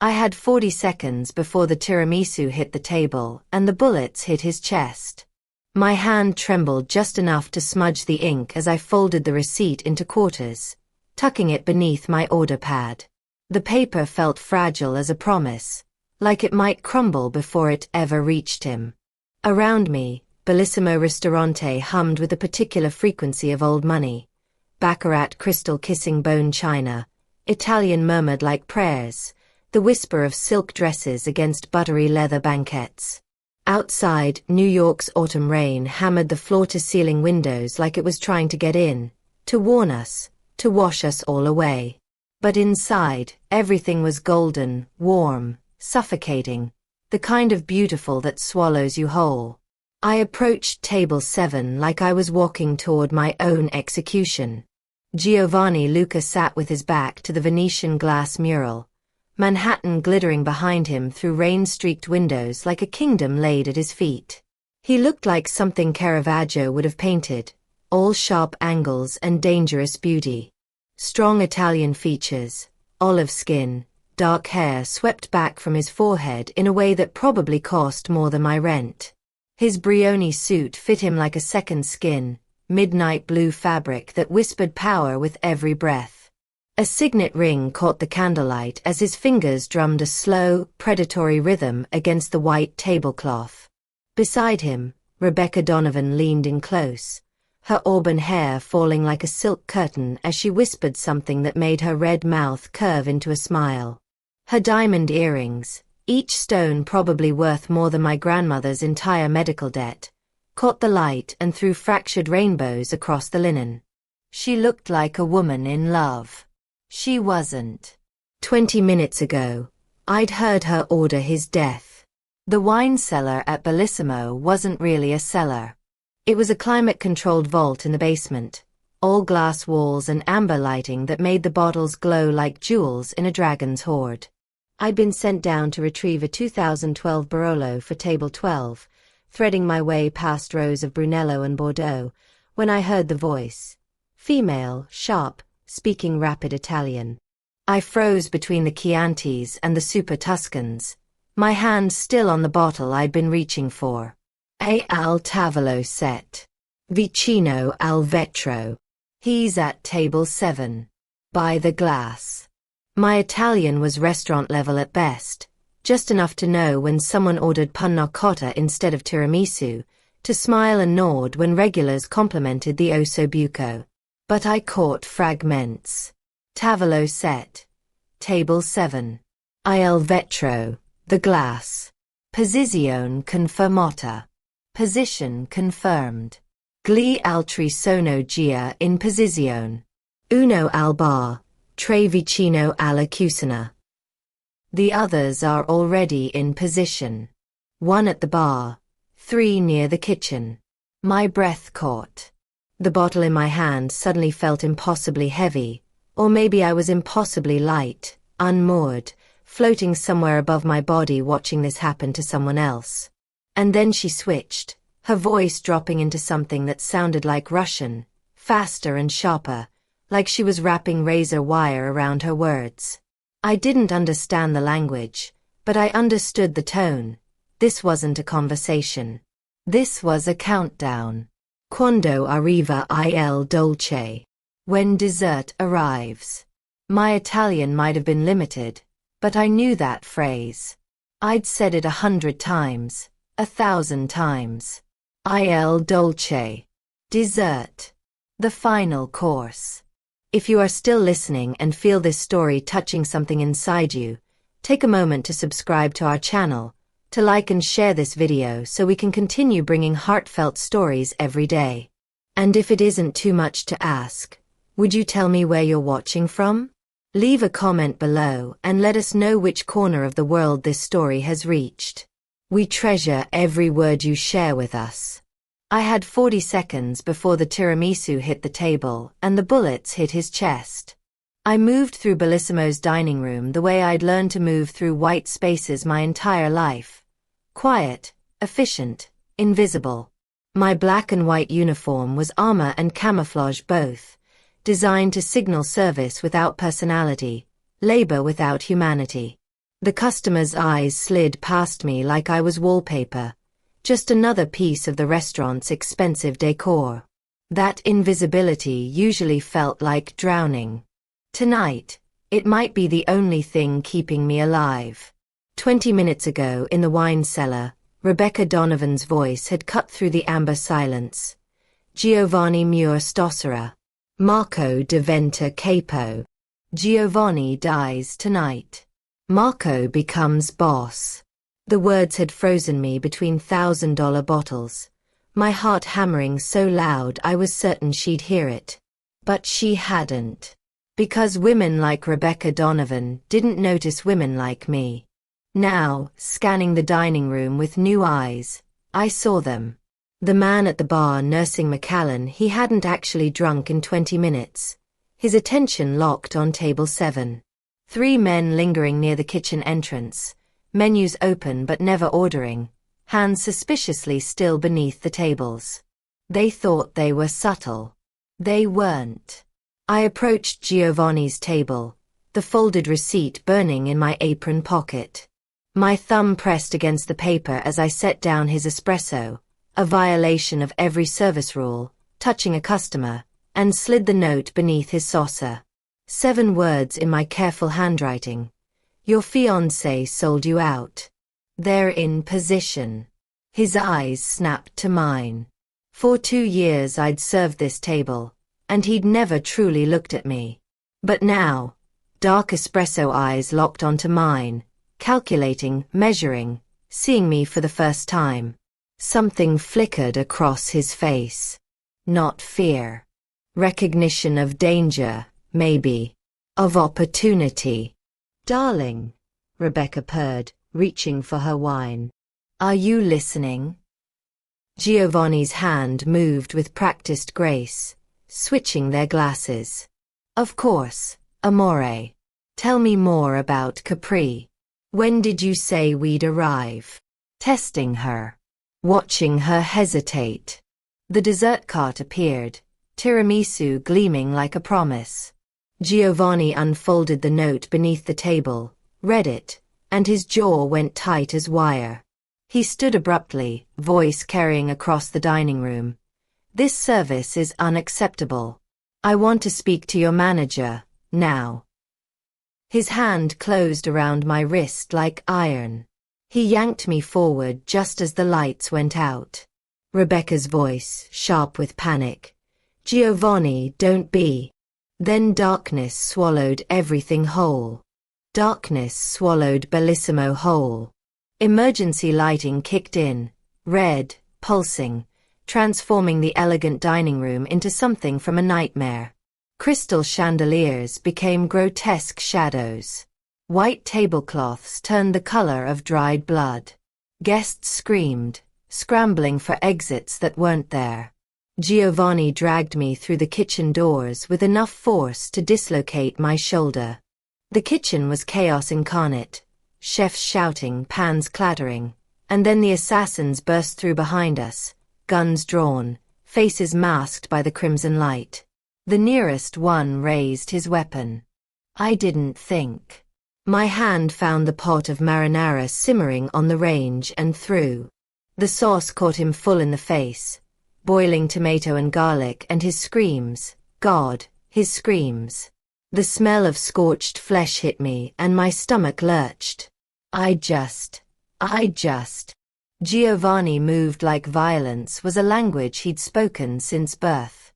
I had 40 seconds before the tiramisu hit the table and the bullets hit his chest. My hand trembled just enough to smudge the ink as I folded the receipt into quarters, tucking it beneath my order pad. The paper felt fragile as a promise, like it might crumble before it ever reached him. Around me, Bellissimo Ristorante hummed with a particular frequency of old money. Baccarat crystal kissing bone china. Italian murmured like prayers, the whisper of silk dresses against buttery leather banquettes. Outside, New York's autumn rain hammered the floor-to-ceiling windows like it was trying to get in, to warn us, to wash us all away. But inside, everything was golden, warm, suffocating, the kind of beautiful that swallows you whole. I approached table 7 like I was walking toward my own execution. Giovanni Luca sat with his back to the Venetian glass mural, Manhattan glittering behind him through rain-streaked windows like a kingdom laid at his feet. He looked like something Caravaggio would have painted, all sharp angles and dangerous beauty. Strong Italian features, olive skin, dark hair swept back from his forehead in a way that probably cost more than my rent. His Brioni suit fit him like a second skin, midnight blue fabric that whispered power with every breath. A signet ring caught the candlelight as his fingers drummed a slow, predatory rhythm against the white tablecloth. Beside him, Rebecca Donovan leaned in close, her auburn hair falling like a silk curtain as she whispered something that made her red mouth curve into a smile. Her diamond earrings, each stone probably worth more than my grandmother's entire medical debt, caught the light and threw fractured rainbows across the linen. She looked like a woman in love. She wasn't. 20 minutes ago, I'd heard her order his death. The wine cellar at Bellissimo wasn't really a cellar. It was a climate-controlled vault in the basement, all glass walls and amber lighting that made the bottles glow like jewels in a dragon's hoard. I'd been sent down to retrieve a 2012 Barolo for table 12, threading my way past rows of Brunello and Bordeaux, when I heard the voice. Female, sharp, speaking rapid Italian. I froze between the Chiantis and the Super Tuscans, my hand still on the bottle I'd been reaching for. Al tavolo set. Vicino al vetro. He's at table 7. By the glass. My Italian was restaurant level at best, just enough to know when someone ordered panna cotta instead of tiramisu, to smile and nod when regulars complimented the osso buco. But I caught fragments. Tavolo set. Table 7. Il vetro, the glass. Posizione confermata. Position confirmed. Gli altri sono già in posizione. Uno al bar, tre vicino alla cucina. The others are already in position. 1 at the bar, 3 near the kitchen. My breath caught. The bottle in my hand suddenly felt impossibly heavy, or maybe I was impossibly light, unmoored, floating somewhere above my body watching this happen to someone else. And then she switched, her voice dropping into something that sounded like Russian, faster and sharper, like she was wrapping razor wire around her words. I didn't understand the language, but I understood the tone. This wasn't a conversation. This was a countdown. Quando arriva il dolce. When dessert arrives. My Italian might have been limited, but I knew that phrase. I'd said it 100 times, 1,000 times. Il dolce. Dessert. The final course. If you are still listening and feel this story touching something inside you, take a moment to subscribe to our channel, to like and share this video so we can continue bringing heartfelt stories every day. And if it isn't too much to ask, would you tell me where you're watching from? Leave a comment below and let us know which corner of the world this story has reached. We treasure every word you share with us. I had 40 seconds before the tiramisu hit the table and the bullets hit his chest. I moved through Bellissimo's dining room the way I'd learned to move through white spaces my entire life. Quiet, efficient, invisible. My black and white uniform was armor and camouflage both, designed to signal service without personality, labor without humanity. The customer's eyes slid past me like I was wallpaper, just another piece of the restaurant's expensive decor. That invisibility usually felt like drowning. Tonight, it might be the only thing keeping me alive. 20 minutes ago in the wine cellar, Rebecca Donovan's voice had cut through the amber silence. Giovanni Muir Stossera. Marco diventa capo. Giovanni dies tonight. Marco becomes boss. The words had frozen me between $1,000 bottles, my heart hammering so loud I was certain she'd hear it. But she hadn't. Because women like Rebecca Donovan didn't notice women like me. Now, scanning the dining room with new eyes, I saw them. The man at the bar nursing Macallan he hadn't actually drunk in 20 minutes. His attention locked on table 7. 3 men lingering near the kitchen entrance, menus open but never ordering, hands suspiciously still beneath the tables. They thought they were subtle. They weren't. I approached Giovanni's table, the folded receipt burning in my apron pocket. My thumb pressed against the paper as I set down his espresso, a violation of every service rule, touching a customer, and slid the note beneath his saucer. 7 words in my careful handwriting. Your fiancé sold you out. They're in position. His eyes snapped to mine. For 2 years I'd served this table, and he'd never truly looked at me. But now, dark espresso eyes locked onto mine, calculating, measuring, seeing me for the first time. Something flickered across his face. Not fear. Recognition of danger, maybe. Of opportunity. Darling, Rebecca purred, reaching for her wine. Are you listening? Giovanni's hand moved with practiced grace, switching their glasses. Of course, amore. Tell me more about Capri. When did you say we'd arrive? Testing her. Watching her hesitate. The dessert cart appeared, tiramisu gleaming like a promise. Giovanni unfolded the note beneath the table, read it, and his jaw went tight as wire. He stood abruptly, voice carrying across the dining room. This service is unacceptable. I want to speak to your manager, now. His hand closed around my wrist like iron. He yanked me forward just as the lights went out. Rebecca's voice, sharp with panic. Giovanni, don't be. Then darkness swallowed everything whole. Darkness swallowed Bellissimo whole. Emergency lighting kicked in, red, pulsing, transforming the elegant dining room into something from a nightmare. Crystal chandeliers became grotesque shadows. White tablecloths turned the color of dried blood. Guests screamed, scrambling for exits that weren't there. Giovanni dragged me through the kitchen doors with enough force to dislocate my shoulder. The kitchen was chaos incarnate, chefs shouting, pans clattering, and then the assassins burst through behind us, guns drawn, faces masked by the crimson light. The nearest one raised his weapon. I didn't think. My hand found the pot of marinara simmering on the range and threw. The sauce caught him full in the face, boiling tomato and garlic, and his screams, God, his screams. The smell of scorched flesh hit me and my stomach lurched. I just. Giovanni moved like violence was a language he'd spoken since birth.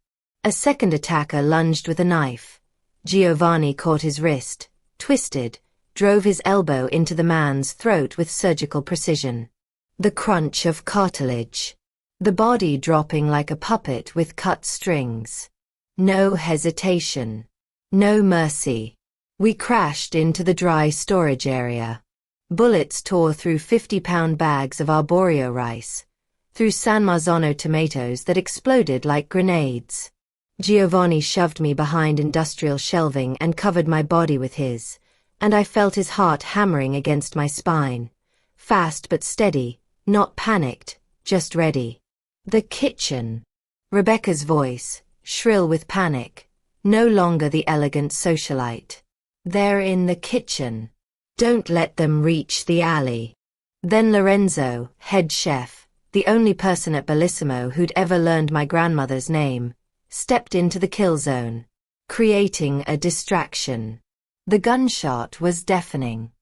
A second attacker lunged with a knife. Giovanni caught his wrist, twisted, drove his elbow into the man's throat with surgical precision. The crunch of cartilage. The body dropping like a puppet with cut strings. No hesitation. No mercy. We crashed into the dry storage area. Bullets tore through 50-pound bags of arborio rice, through San Marzano tomatoes that exploded like grenades. Giovanni shoved me behind industrial shelving and covered my body with his, and I felt his heart hammering against my spine. Fast but steady, not panicked, just ready. The kitchen. Rebecca's voice, shrill with panic, no longer the elegant socialite. They're in the kitchen. Don't let them reach the alley. Then Lorenzo, head chef, the only person at Bellissimo who'd ever learned my grandmother's name, stepped into the kill zone, creating a distraction. The gunshot was deafening.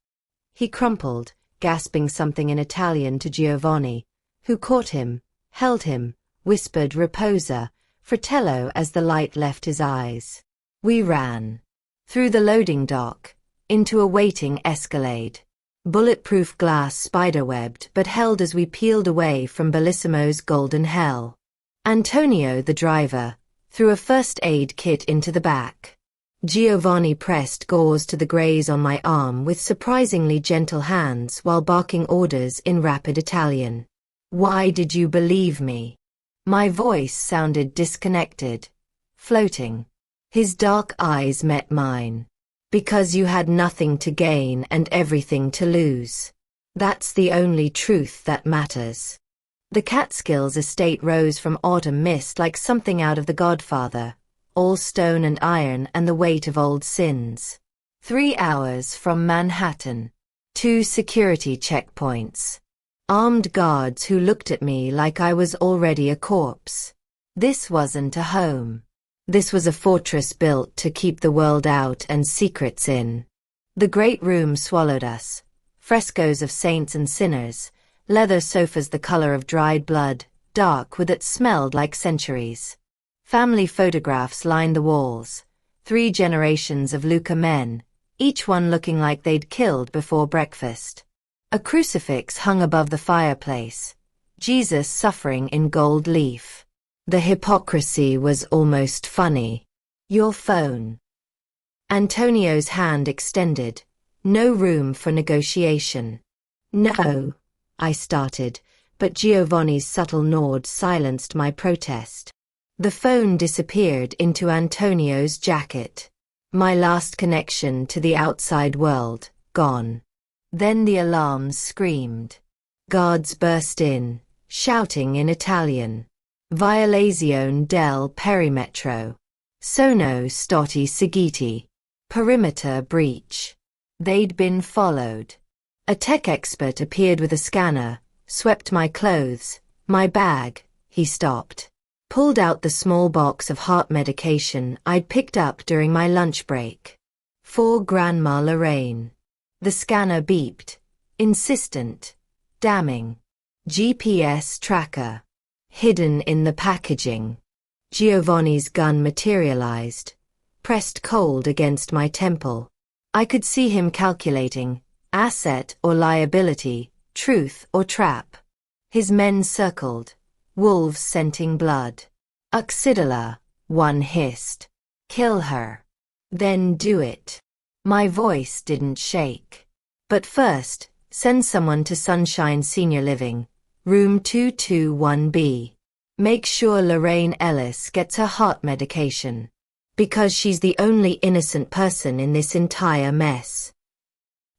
He crumpled, gasping something in Italian to Giovanni, who caught him, held him, whispered "Riposa, fratello" as the light left his eyes. We ran. Through the loading dock, into a waiting Escalade. Bulletproof glass spiderwebbed but held as we peeled away from Bellissimo's golden hell. Antonio, the driver, threw a first aid kit into the back. Giovanni pressed gauze to the graze on my arm with surprisingly gentle hands while barking orders in rapid Italian. Why did you believe me? My voice sounded disconnected, floating. His dark eyes met mine. Because you had nothing to gain and everything to lose. That's the only truth that matters. The Catskills estate rose from autumn mist like something out of The Godfather, all stone and iron and the weight of old sins. 3 hours from Manhattan. 2 security checkpoints. Armed guards who looked at me like I was already a corpse. This wasn't a home. This was a fortress built to keep the world out and secrets in. The great room swallowed us. Frescoes of saints and sinners, leather sofas the color of dried blood, dark with it smelled like centuries. Family photographs lined the walls. 3 generations of Lucca men, each one looking like they'd killed before breakfast. A crucifix hung above the fireplace. Jesus suffering in gold leaf. The hypocrisy was almost funny. Your phone. Antonio's hand extended. No room for negotiation. No, I started, but Giovanni's subtle nod silenced my protest. The phone disappeared into Antonio's jacket. My last connection to the outside world, gone. Then the alarms screamed. Guards burst in, shouting in Italian. Violazione del perimetro. Sono stati seguiti. Perimeter breach. They'd been followed. A tech expert appeared with a scanner, swept my clothes, my bag. He stopped. Pulled out the small box of heart medication I'd picked up during my lunch break. For Grandma Lorraine. The scanner beeped. Insistent. Damning. GPS tracker. Hidden in the packaging. Giovanni's gun materialized, pressed cold against my temple. I could see him calculating, asset or liability, truth or trap. His men circled, wolves scenting blood. Uxidala, one hissed. Kill her. Then do it. My voice didn't shake. But first, send someone to Sunshine Senior Living. Room 221B. Make sure Lorraine Ellis gets her heart medication. Because she's the only innocent person in this entire mess.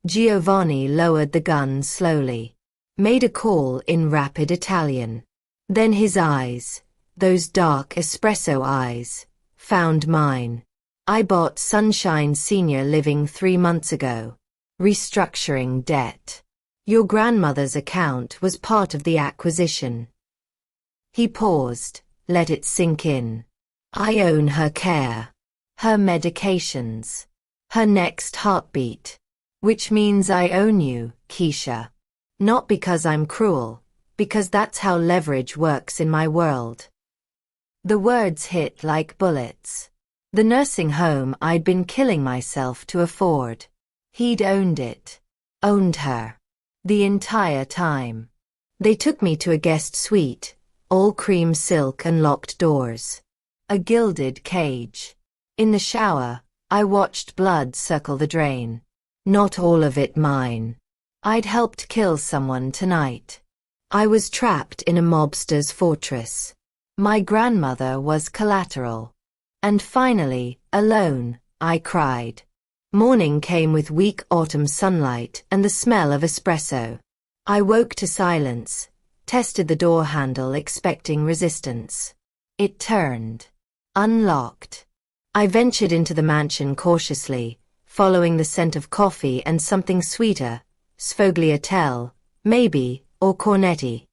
Giovanni lowered the gun slowly. Made a call in rapid Italian. Then his eyes, those dark espresso eyes, found mine. I bought Sunshine Senior Living 3 months ago. Restructuring debt. Your grandmother's account was part of the acquisition. He paused, let it sink in. I own her care. Her medications. Her next heartbeat. Which means I own you, Keisha. Not because I'm cruel, because that's how leverage works in my world. The words hit like bullets. The nursing home I'd been killing myself to afford. He'd owned it. Owned her. The entire time. They took me to a guest suite, all cream silk and locked doors. A gilded cage. In the shower, I watched blood circle the drain. Not all of it mine. I'd helped kill someone tonight. I was trapped in a mobster's fortress. My grandmother was collateral. And finally, alone, I cried. Morning came with weak autumn sunlight and the smell of espresso. I woke to silence, tested the door handle expecting resistance. It turned. Unlocked. I ventured into the mansion cautiously, following the scent of coffee and something sweeter, sfogliatelle, maybe, or cornetti.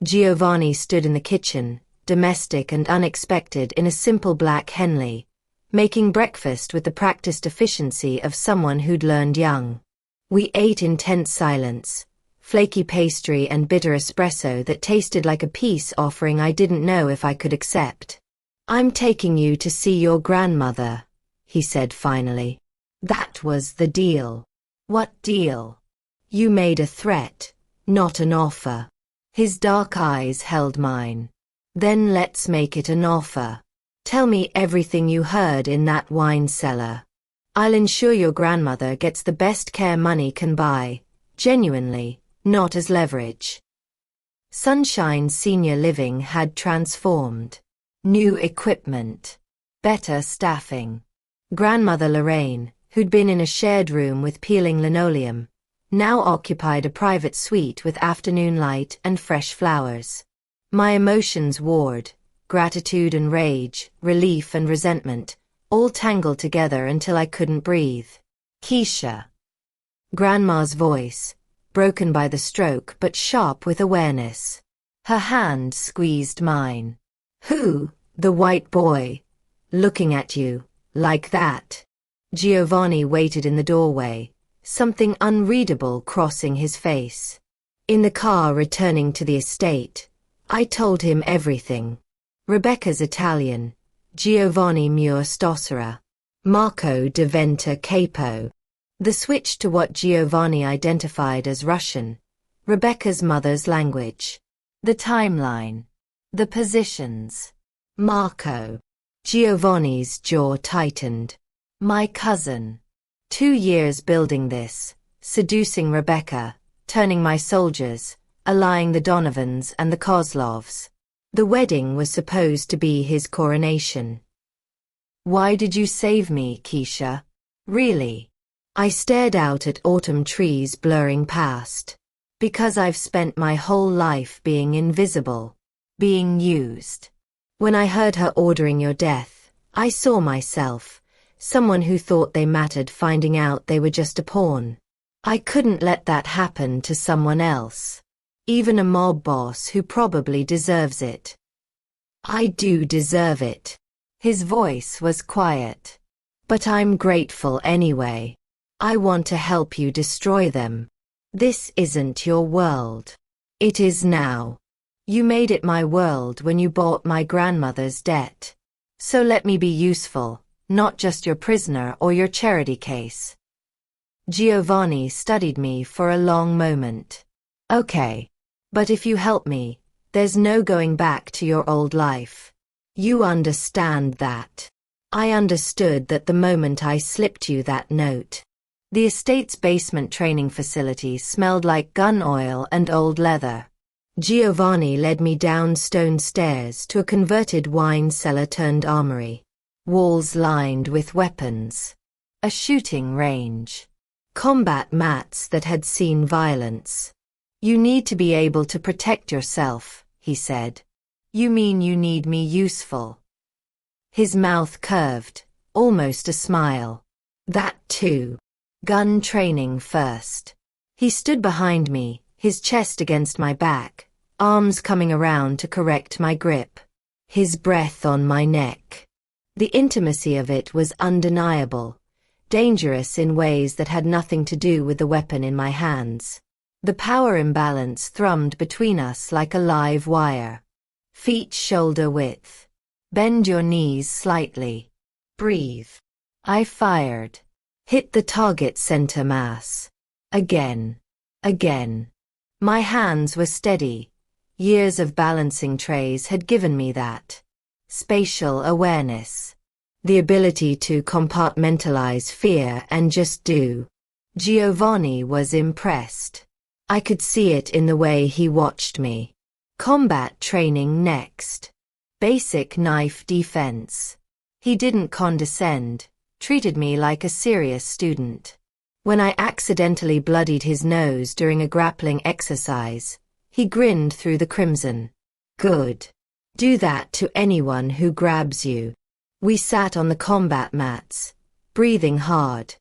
Giovanni stood in the kitchen, domestic and unexpected in a simple black Henley, making breakfast with the practiced efficiency of someone who'd learned young. We ate in tense silence, flaky pastry and bitter espresso that tasted like a peace offering I didn't know if I could accept. "I'm taking you to see your grandmother," he said finally. "That was the deal." "What deal?" "You made a threat, not an offer." His dark eyes held mine. "Then let's make it an offer. Tell me everything you heard in that wine cellar. I'll ensure your grandmother gets the best care money can buy, genuinely, not as leverage." Sunshine Senior Living had transformed. New equipment. Better staffing. Grandmother Lorraine, who'd been in a shared room with peeling linoleum, now occupied a private suite with afternoon light and fresh flowers. My emotions warred, gratitude and rage, relief and resentment, all tangled together until I couldn't breathe. "Keisha." Grandma's voice, broken by the stroke but sharp with awareness. Her hand squeezed mine. "Who, the white boy, looking at you, like that?" Giovanni waited in the doorway, something unreadable crossing his face. In the car returning to the estate, I told him everything. Rebecca's Italian, Giovanni Mur Stossera, Marco diventa capo. The switch to what Giovanni identified as Russian, Rebecca's mother's language. The timeline. The positions. Marco. Giovanni's jaw tightened. My cousin. 2 years building this, seducing Rebecca, turning my soldiers, allying the Donovans and the Kozlovs. The wedding was supposed to be his coronation. "Why did you save me, Keisha? Really?" I stared out at autumn trees blurring past. "Because I've spent my whole life being invisible, being used. When I heard her ordering your death, I saw myself, someone who thought they mattered finding out they were just a pawn. I couldn't let that happen to someone else. Even a mob boss who probably deserves it." "I do deserve it." His voice was quiet. "But I'm grateful anyway. I want to help you destroy them. This isn't your world. It is now. You made it my world when you bought my grandmother's debt. So let me be useful, not just your prisoner or your charity case." Giovanni studied me for a long moment. "Okay. But if you help me, there's no going back to your old life. You understand that." I understood that the moment I slipped you that note. The estate's basement training facility smelled like gun oil and old leather. Giovanni led me down stone stairs to a converted wine cellar turned armory. Walls lined with weapons. A shooting range. Combat mats that had seen violence. "You need to be able to protect yourself," he said. "You mean you need me useful?" His mouth curved, almost a smile. "That too. Gun training first." He stood behind me, his chest against my back, arms coming around to correct my grip. His breath on my neck. The intimacy of it was undeniable, dangerous in ways that had nothing to do with the weapon in my hands. The power imbalance thrummed between us like a live wire. Feet shoulder width. Bend your knees slightly. Breathe. I fired. Hit the target center mass. Again. Again. My hands were steady. Years of balancing trays had given me that. Spatial awareness. The ability to compartmentalize fear and just do. Giovanni was impressed. I could see it in the way he watched me. Combat training next. Basic knife defense. He didn't condescend, treated me like a serious student. When I accidentally bloodied his nose during a grappling exercise, he grinned through the crimson. "Good. Do that to anyone who grabs you." We sat on the combat mats, breathing hard.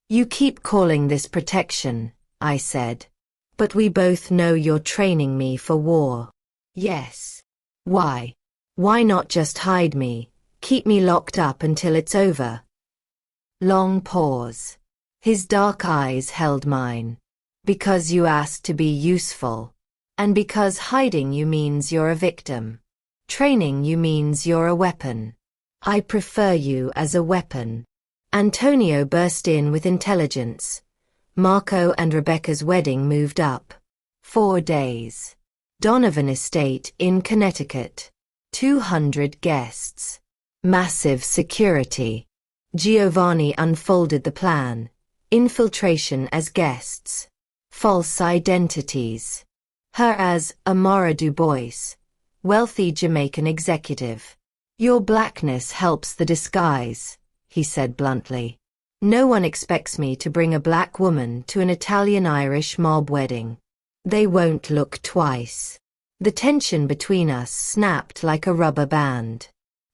You keep calling this protection, I said. But we both know you're training me for war. Yes. Why? Why not just hide me, keep me locked up until it's over? Long pause. His dark eyes held mine. Because you asked to be useful. And because hiding you means you're a victim. Training you means you're a weapon. I prefer you as a weapon. Antonio burst in with intelligence. Marco and Rebecca's wedding moved up. 4 days. Donovan Estate in Connecticut. 200 guests. Massive security. Giovanni unfolded the plan. Infiltration as guests. False identities. Her as Amara Dubois, wealthy Jamaican executive. Your blackness helps the disguise, he said bluntly. No one expects me to bring a black woman to an Italian-Irish mob wedding. They won't look twice. The tension between us snapped like a rubber band.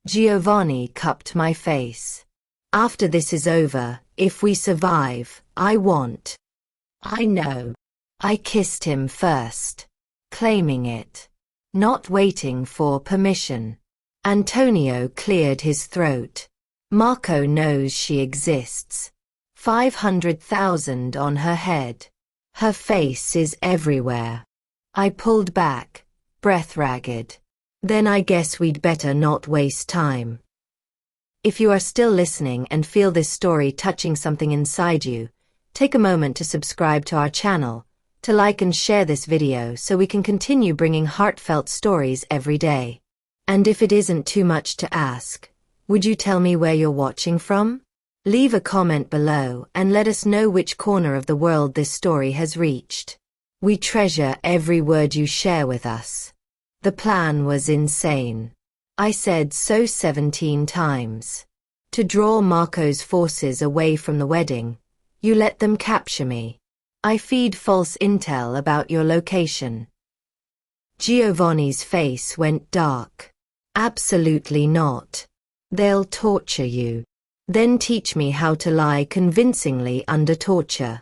Giovanni cupped my face. After this is over, if we survive, I know. I kissed him first. Claiming it. Not waiting for permission. Antonio cleared his throat. Marco knows she exists. 500,000 on her head. Her face is everywhere. I pulled back, breath ragged. Then I guess we'd better not waste time. If you are still listening and feel this story touching something inside you, take a moment to subscribe to our channel, to like and share this video so we can continue bringing heartfelt stories every day. And if it isn't too much to ask, would you tell me where you're watching from? Leave a comment below and let us know which corner of the world this story has reached. We treasure every word you share with us. The plan was insane. I said so 17 times. To draw Marco's forces away from the wedding, you let them capture me. I feed false intel about your location. Giovanni's face went dark. Absolutely not. They'll torture you. Then teach me how to lie convincingly under torture.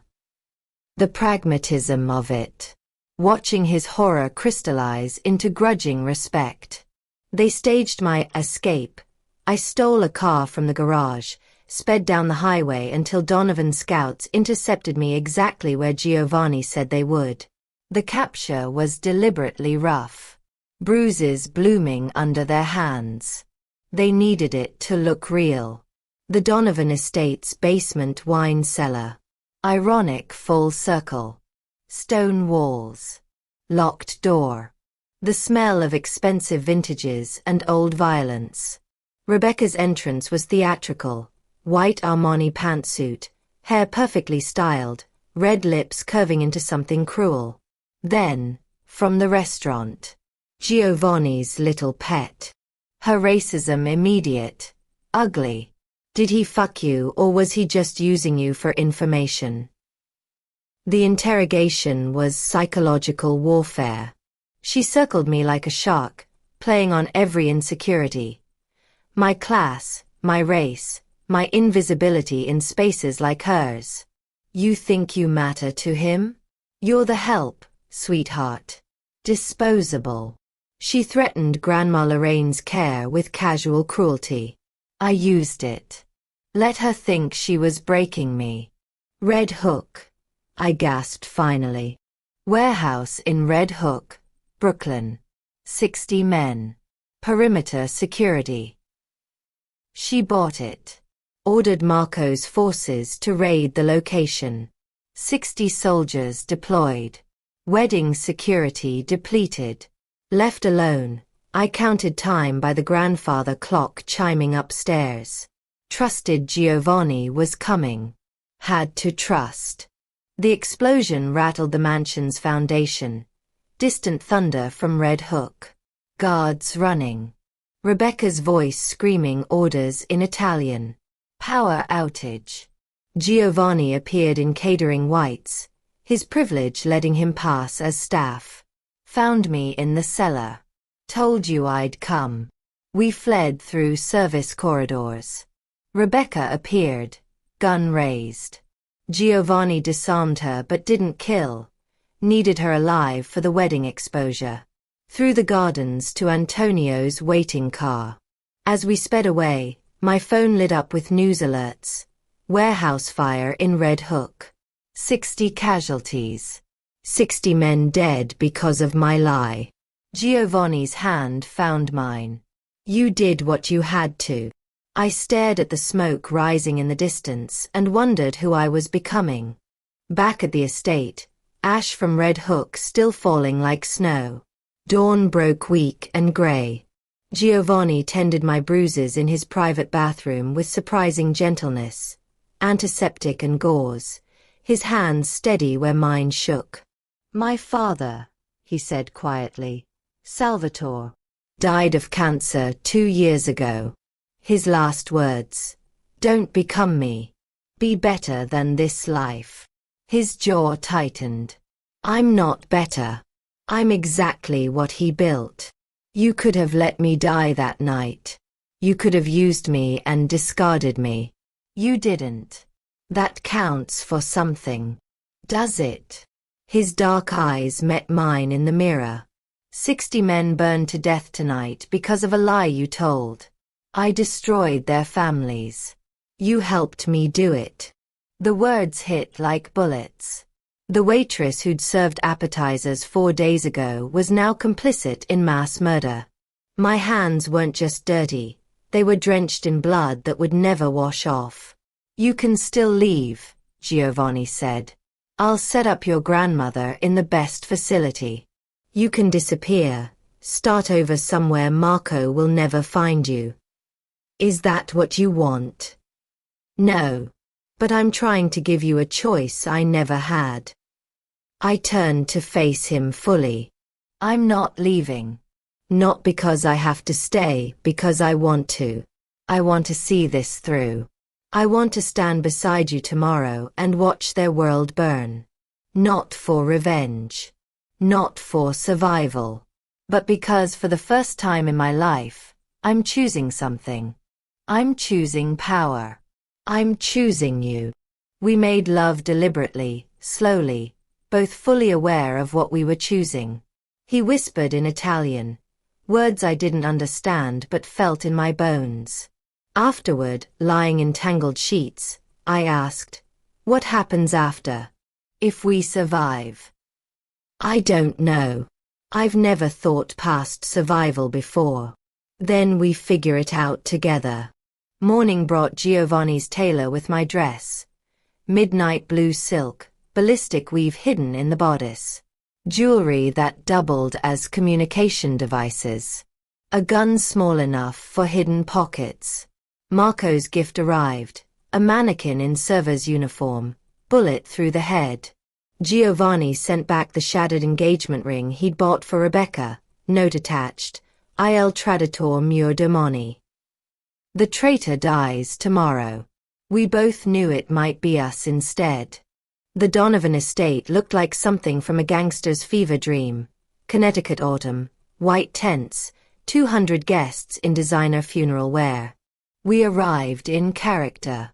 The pragmatism of it. Watching his horror crystallize into grudging respect. They staged my escape. I stole a car from the garage, sped down the highway until Donovan's scouts intercepted me exactly where Giovanni said they would. The capture was deliberately rough. Bruises blooming under their hands. They needed it to look real. The Donovan Estate's basement wine cellar. Ironic full circle. Stone walls. Locked door. The smell of expensive vintages and old violence. Rebecca's entrance was theatrical. White Armani pantsuit, hair perfectly styled, red lips curving into something cruel. Then, from the restaurant. Giovanni's little pet. Her racism immediate. Ugly. Did he fuck you or was he just using you for information? The interrogation was psychological warfare. She circled me like a shark, playing on every insecurity. My class, my race, my invisibility in spaces like hers. You think you matter to him? You're the help, sweetheart. Disposable. She threatened Grandma Lorraine's care with casual cruelty. I used it. Let her think she was breaking me. Red Hook. I gasped finally. Warehouse in Red Hook, Brooklyn. 60 men. Perimeter security. She bought it. Ordered Marco's forces to raid the location. 60 soldiers deployed. Wedding security depleted. Left alone, I counted time by the grandfather clock chiming upstairs. Trusted Giovanni was coming. Had to trust. The explosion rattled the mansion's foundation. Distant thunder from Red Hook. Guards running. Rebecca's voice screaming orders in Italian. Power outage. Giovanni appeared in catering whites, his privilege letting him pass as staff. Found me in the cellar. Told you I'd come. We fled through service corridors. Rebecca appeared, gun raised. Giovanni disarmed her but didn't kill. Needed her alive for the wedding exposure. Through the gardens to Antonio's waiting car. As we sped away, my phone lit up with news alerts. Warehouse fire in Red Hook. 60 casualties. 60 men dead because of my lie. Giovanni's hand found mine. You did what you had to. I stared at the smoke rising in the distance and wondered who I was becoming. Back at the estate, ash from Red Hook still falling like snow. Dawn broke weak and grey. Giovanni tended my bruises in his private bathroom with surprising gentleness. Antiseptic and gauze, his hands steady where mine shook. My father, he said quietly, Salvatore, died of cancer 2 years ago. His last words, don't become me. Be better than this life. His jaw tightened. I'm not better. I'm exactly what he built. You could have let me die that night. You could have used me and discarded me. You didn't. That counts for something. Does it? His dark eyes met mine in the mirror. 60 men burned to death tonight because of a lie you told. I destroyed their families. You helped me do it. The words hit like bullets. The waitress who'd served appetizers 4 days ago was now complicit in mass murder. My hands weren't just dirty, they were drenched in blood that would never wash off. You can still leave, Giovanni said. I'll set up your grandmother in the best facility. You can disappear, start over somewhere Marco will never find you. Is that what you want? No. But I'm trying to give you a choice I never had. I turned to face him fully. I'm not leaving. Not because I have to stay, because I want to. I want to see this through. I want to stand beside you tomorrow and watch their world burn. Not for revenge. Not for survival. But because for the first time in my life, I'm choosing something. I'm choosing power. I'm choosing you. We made love deliberately, slowly, both fully aware of what we were choosing. He whispered in Italian, words I didn't understand but felt in my bones. Afterward, lying in tangled sheets, I asked, what happens after? If we survive? I don't know. I've never thought past survival before. Then we figure it out together. Morning brought Giovanni's tailor with my dress. Midnight blue silk, ballistic weave hidden in the bodice. Jewelry that doubled as communication devices. A gun small enough for hidden pockets. Marco's gift arrived, a mannequin in server's uniform, bullet through the head. Giovanni sent back the shattered engagement ring he'd bought for Rebecca, note attached, Il traditore mio demoni. The traitor dies tomorrow. We both knew it might be us instead. The Donovan estate looked like something from a gangster's fever dream. Connecticut autumn, white tents, 200 guests in designer funeral wear. We arrived in character.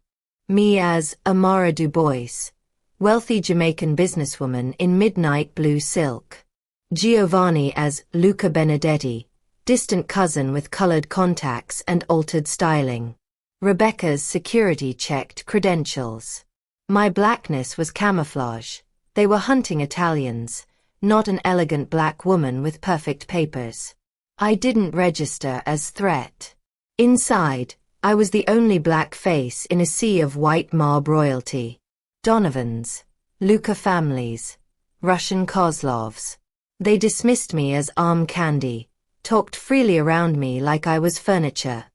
Me as Amara Dubois, wealthy Jamaican businesswoman in midnight blue silk. Giovanni as Luca Benedetti, distant cousin with colored contacts and altered styling. Rebecca's security-checked credentials. My blackness was camouflage. They were hunting Italians, not an elegant black woman with perfect papers. I didn't register as threat. Inside, I was the only black face in a sea of white mob royalty. Donovans, Luca families, Russian Kozlovs. They dismissed me as arm candy, talked freely around me like I was furniture.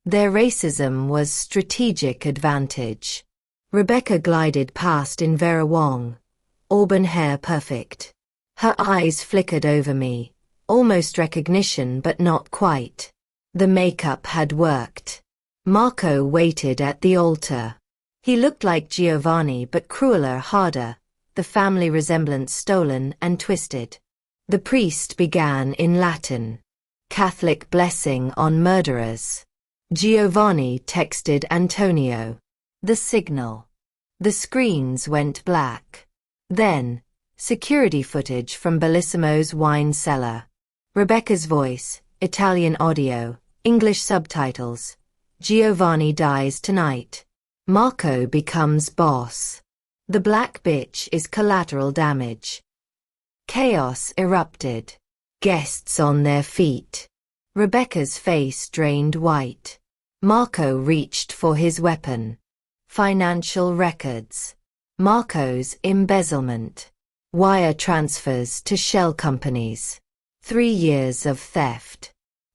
Their racism was strategic advantage. Rebecca glided past in Vera Wong, auburn hair perfect. Her eyes flickered over me, almost recognition but not quite. The makeup had worked. Marco waited at the altar. He looked like Giovanni but crueler, harder, the family resemblance stolen and twisted. The priest began in Latin. Catholic blessing on murderers. Giovanni texted Antonio. The signal. The screens went black. Then, security footage from Bellissimo's wine cellar. Rebecca's voice, Italian audio, English subtitles. Giovanni dies tonight. Marco becomes boss. The black bitch is collateral damage. Chaos erupted. Guests on their feet. Rebecca's face drained white. Marco reached for his weapon. Financial records. Marco's embezzlement. Wire transfers to shell companies. 3 years of theft.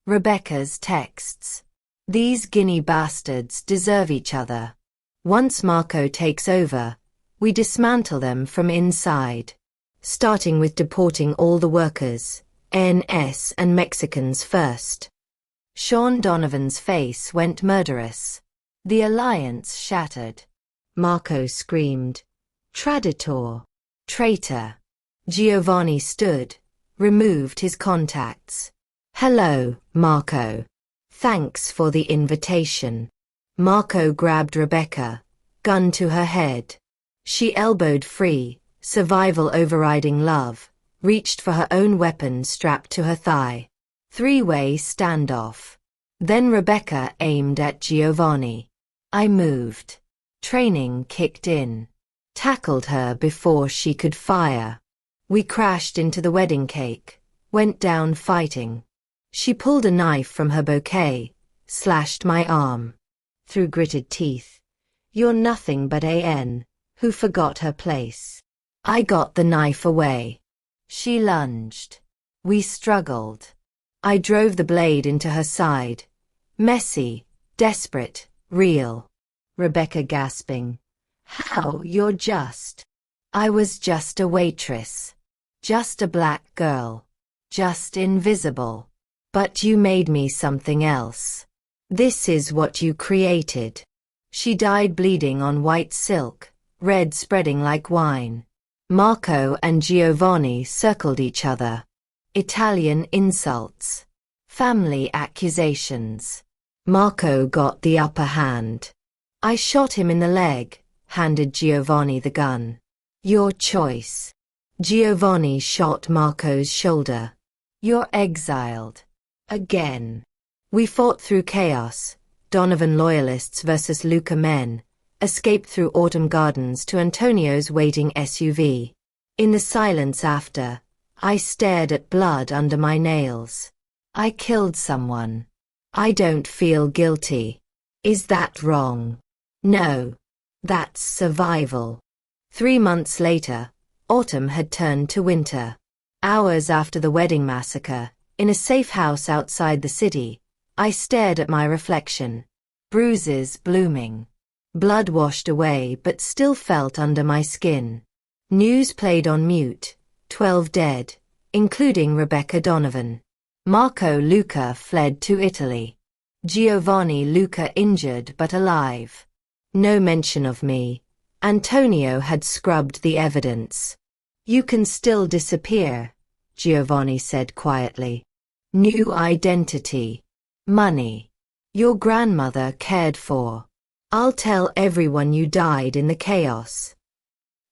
Rebecca's texts. These Guinea bastards deserve each other. Once Marco takes over, we dismantle them from inside. Starting with deporting all the workers, ANS and Mexicans first. Sean Donovan's face went murderous. The alliance shattered. Marco screamed, "Traditor! Traitor!" Giovanni stood, removed his contacts. "Hello, Marco. Thanks for the invitation." Marco grabbed Rebecca, gun to her head. She elbowed free, survival overriding love, reached for her own weapon strapped to her thigh. 3-way standoff. Then Rebecca aimed at Giovanni. I moved. Training kicked in. Tackled her before she could fire. We crashed into the wedding cake, went down fighting. She pulled a knife from her bouquet, slashed my arm. Through gritted teeth. "You're nothing but an who forgot her place." I got the knife away. She lunged. We struggled. I drove the blade into her side. Messy, desperate, real. Rebecca gasping. "How, you're just..." I was just a waitress. Just a black girl. Just invisible. But you made me something else. This is what you created. She died bleeding on white silk, red spreading like wine. Marco and Giovanni circled each other. Italian insults. Family accusations. Marco got the upper hand. I shot him in the leg, handed Giovanni the gun. "Your choice." Giovanni shot Marco's shoulder. "You're exiled. Again." We fought through chaos, Donovan loyalists versus Luca men, escaped through autumn gardens to Antonio's waiting SUV. In the silence after, I stared at blood under my nails. I killed someone. I don't feel guilty. Is that wrong? No. That's survival. 3 months later, autumn had turned to winter. Hours after the wedding massacre, in a safe house outside the city, I stared at my reflection. Bruises blooming. Blood washed away but still felt under my skin. News played on mute. 12 dead, including Rebecca Donovan. Marco Luca fled to Italy. Giovanni Luca injured but alive. No mention of me. Antonio had scrubbed the evidence. "You can still disappear," Giovanni said quietly. "New identity. Money. Your grandmother cared for. I'll tell everyone you died in the chaos."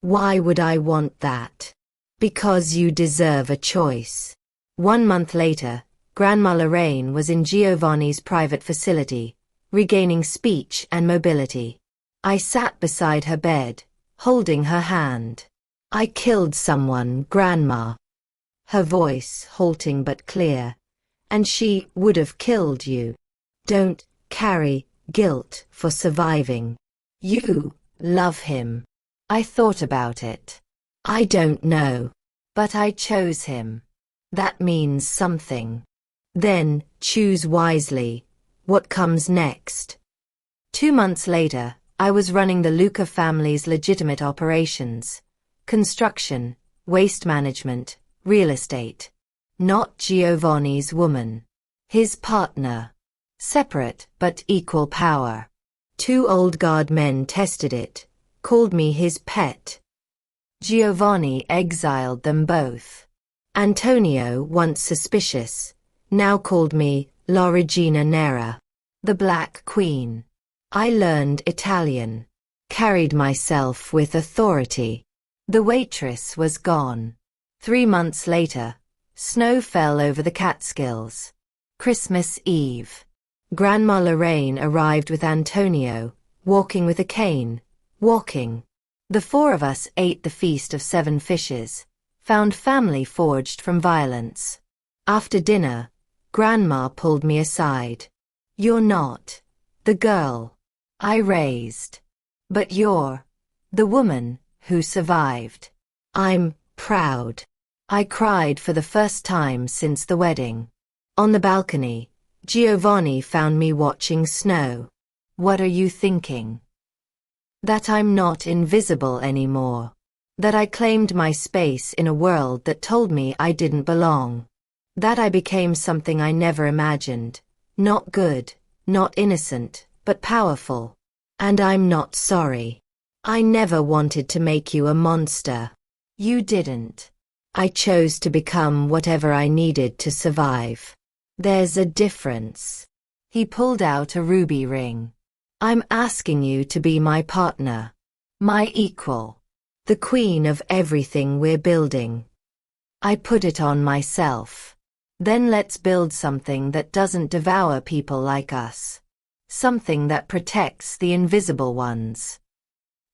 "Why would I want that?" "Because you deserve a choice." 1 month later, Grandma Lorraine was in Giovanni's private facility, regaining speech and mobility. I sat beside her bed, holding her hand. "I killed someone, Grandma." Her voice halting but clear. "And she would have killed you. Don't carry guilt for surviving. You love him." I thought about it. "I don't know. But I chose him. That means something. Then, choose wisely. What comes next?" 2 months later, I was running the Luca family's legitimate operations. Construction, waste management, real estate. Not Giovanni's woman. His partner. Separate but equal power. 2 old guard men tested it, called me his pet. Giovanni exiled them both. Antonio, once suspicious, now called me La Regina Nera, the Black Queen. I learned Italian. Carried myself with authority. The waitress was gone. 3 months later, snow fell over the Catskills. Christmas Eve. Grandma Lorraine arrived with Antonio, walking with a cane, walking. The 4 of us ate the feast of 7 fishes, found family forged from violence. After dinner, Grandma pulled me aside. You're not the girl I raised, but you're the woman who survived. I'm proud. I cried for the first time since the wedding. On the balcony, Giovanni found me watching snow. What are you thinking? That I'm not invisible anymore. That I claimed my space in a world that told me I didn't belong. That I became something I never imagined. Not good, not innocent, but powerful. And I'm not sorry. I never wanted to make you a monster. You didn't. I chose to become whatever I needed to survive. There's a difference. He pulled out a ruby ring. I'm asking you to be my partner. My equal. The queen of everything we're building. I put it on myself. Then let's build something that doesn't devour people like us. Something that protects the invisible ones.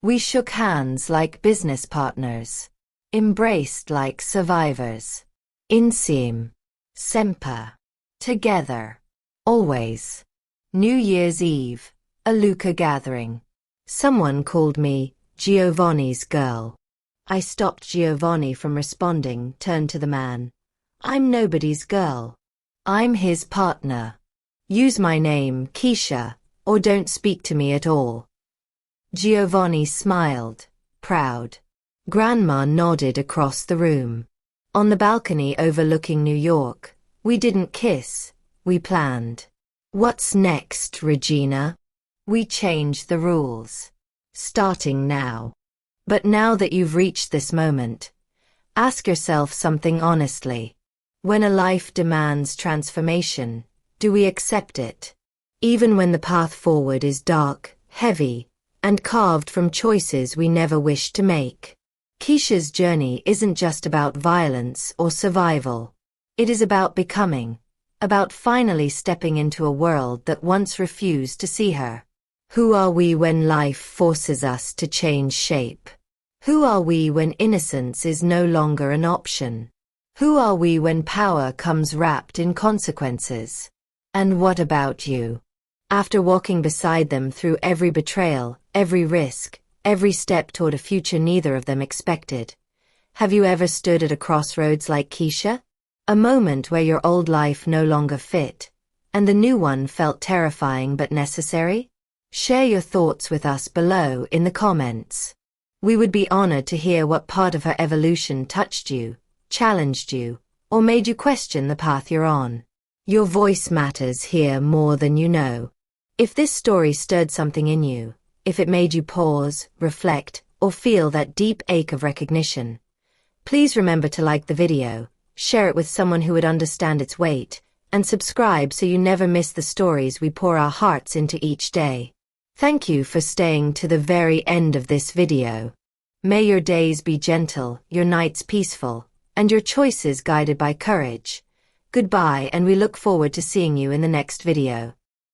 We shook hands like business partners. Embraced like survivors. Insieme. Semper. Together. Always. New Year's Eve. A Lucca gathering. Someone called me Giovanni's girl. I stopped Giovanni from responding, turned to the man. I'm nobody's girl. I'm his partner. Use my name, Keisha, or don't speak to me at all. Giovanni smiled, proud. Grandma nodded across the room. On the balcony overlooking New York, we didn't kiss, we planned. What's next, Regina? We changed the rules. Starting now. But now that you've reached this moment, ask yourself something honestly. When a life demands transformation, do we accept it? Even when the path forward is dark, heavy, and carved from choices we never wished to make. Keisha's journey isn't just about violence or survival. It is about becoming, about finally stepping into a world that once refused to see her. Who are we when life forces us to change shape? Who are we when innocence is no longer an option? Who are we when power comes wrapped in consequences? And what about you? After walking beside them through every betrayal, every risk, every step toward a future neither of them expected, have you ever stood at a crossroads like Keisha? A moment where your old life no longer fit, and the new one felt terrifying but necessary? Share your thoughts with us below in the comments. We would be honored to hear what part of her evolution touched you, challenged you, or made you question the path you're on. Your voice matters here more than you know. If this story stirred something in you, if it made you pause, reflect, or feel that deep ache of recognition, please remember to like the video, share it with someone who would understand its weight, and subscribe so you never miss the stories we pour our hearts into each day. Thank you for staying to the very end of this video. May your days be gentle, your nights peaceful, and your choices guided by courage. Goodbye, and we look forward to seeing you in the next video.